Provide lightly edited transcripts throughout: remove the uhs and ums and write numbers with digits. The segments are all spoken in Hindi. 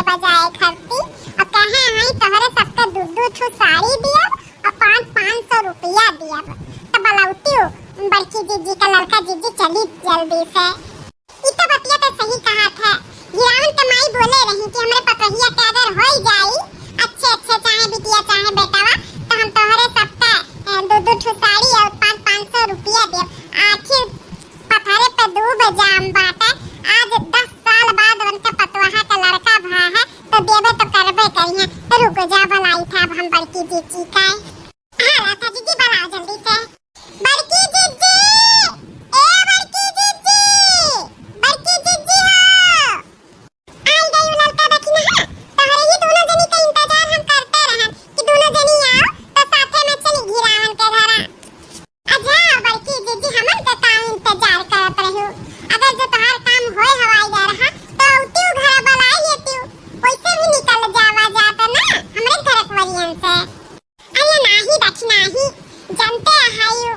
बजाए खरती और कहे हई तोहरे सबका दू ठो साड़ी दिया और 500 रुपया दिया। तो बलौती बड़की जीजी का लड़का जीजी चली जल्दी से। ई तो बतिया तो सही कहा था। गिरावन के माई बोले रही कि हमरे पतहिया के अगर हो जाई अच्छे चाहे बिटिया चाहे बेटावा तो हम तोहरे सबका दू ठो साड़ी और 500 रुपया दे। आखिर पथरे पे डूब जाम बाटे। आज 10 साल बाद उनका पतवाहा का लड़का भा है तो देबे तो करबे करिए। रुक जा भलाई था हम बड़की जीजी का। हां था जीजी बुलाओ जल्दी से। बड़की जीजी ए बड़की जीजी हो आई गई लड़का देखी ना। तोहरे ही दोनों जनी का इंतजार हम करते रहन कि दोनों जनी आओ तो साथे में चली गिरावन के घरा। अच्छा बड़की जीजी हमन का काम इंतजार करत रहू। अगर जो तोहार काम होय हवाई जा रहा तो उतिउ घर बुलाई लेतिउ। वैसे भी निकल जावा जाता ना हमरे घर वरियन से। अरे नाही दखी नाही जानते हायु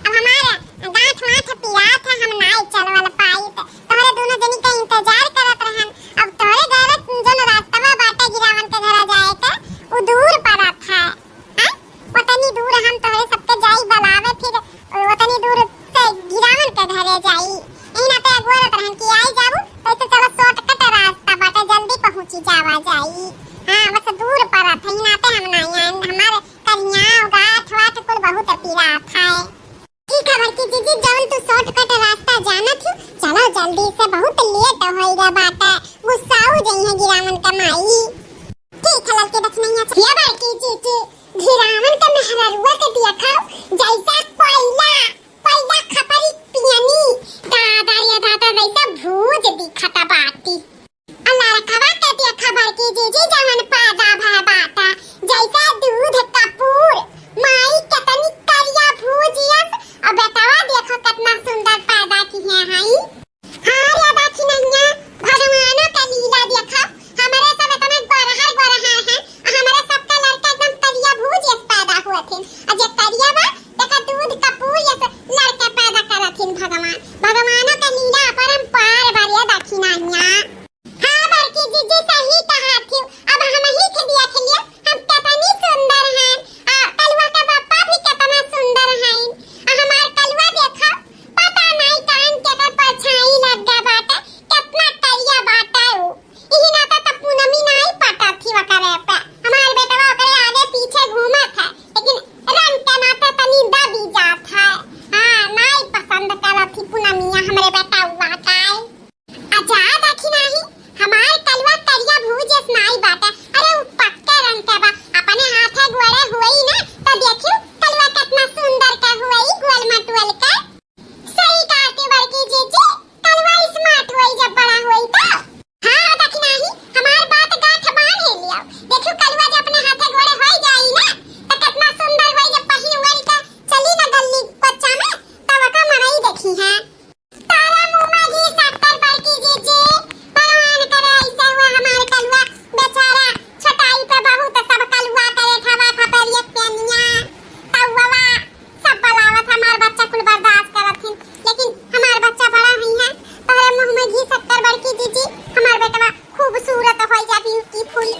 अब हमारा गांठ माथ पिया था हम नाय चलवल पाई। तोहरे दोनों जनी का इंतजार करत रहन। अब तोहरे घर जन रास्ता बाटे गिरावन के घर जाए का उ दूर पड़त है। हां वतनी दूर हम तोहरे सबके जाई बुलावे फिर वतनी दूर से गिरावन के घरे जाई। एना पे अगवरत रहन कि आई जाबू तो चलो शॉर्टकट रास्ता बाटे जल्दी पहुंची जावा जाई। हां बस दूर पड़त है ना पे हम ना हमारे कन्या गाठ वाठ कुल बहुत पीरा था। ठीक है बड़की जीजी जवन तू शॉर्टकट रास्ता जाना थी चलो जल्दी से बहुत लेट होइगा बाटे। गुस्साऊ जई है गिरावन का माई। ठीक है लड़के देख नहीं अच्छा ये बड़की जीजी गिरावन का मेहररुआ के दिया खाओ जैसा कोयला खपरी पियनी दादा रे दादा वैसा भूज दिखता बाती। अल्लाह रखवा के दिया खबर की जीजी जवन पैदा भा बाटा जैसा दूध कपूर माई कितनी करिया भूजियस और बेटावा देखो कितना सुंदर पैदा की है हाई। हां रे बाकी नहीं भगवानों का लीला देखो हमारे सब इतना गोरहर है हमारे सबका लड़का एकदम करिया भूजियस पैदा हुए थे और जे करिया बा देखा दूध कपूर जैसे लड़का पैदा करथिन भगवानों का लीला परंपार बारिया बाकी नहीं। हां बड़की जीजी सही कहा थी। अब हम ही के दिया के लिए हम कितनी सुंदर हैं। कलवा का बापा भी कितना सुंदर है। हमार कलवा देखो पता नहीं कान के परछाई लग गया बाटे कितना करिया बाटा हो। इही ना तो पूनमी नहीं पता थी वकरे पे हमार बेटवा ओकरे आगे पीछे घूमत है लेकिन रंग के माथे तनी दबी जात है। हां नहीं पसंद करत थी पूनमिया हमरे बेटा हुआ का। अच्छा देखी नहीं हमार कलवा करिया भूजियस नहीं बाटे। अरे उ पक्के रंग के बा अपने हाथे गोरे हुई ना तो देखियो कलवा कितना सुंदर का हुई गोल मटवल का। सही कहती बड़की जीजी कलवा स्मार्ट हुई जब बड़ा हुई तो। हां देखी नहीं हमार बात गांठ बांध हे लियो। देखियो कलवा जब अपने हाथे गोरे होई जाई ना तो कितना सुंदर होई जब पहिन उड़ी का चली ना गली बच्चा में तब का मरई देखी है। तारा मुंह में घी सत्तर बड़की जीजी भगवान करे ऐसे हुआ हमार कलवा बेचारा छटाई पे बहुत सब कलवा करे खावा खपरिया पेनिया तववा सब बलावत हमार बच्चा कुल बर्दाश्त करथिन लेकिन हमार बच्चा बड़ा नहीं है। तोहरे मुंह में घी सत्तर बड़की जीजी हमार बेटवा खूबसूरत होई जा ब्यूटीफुल।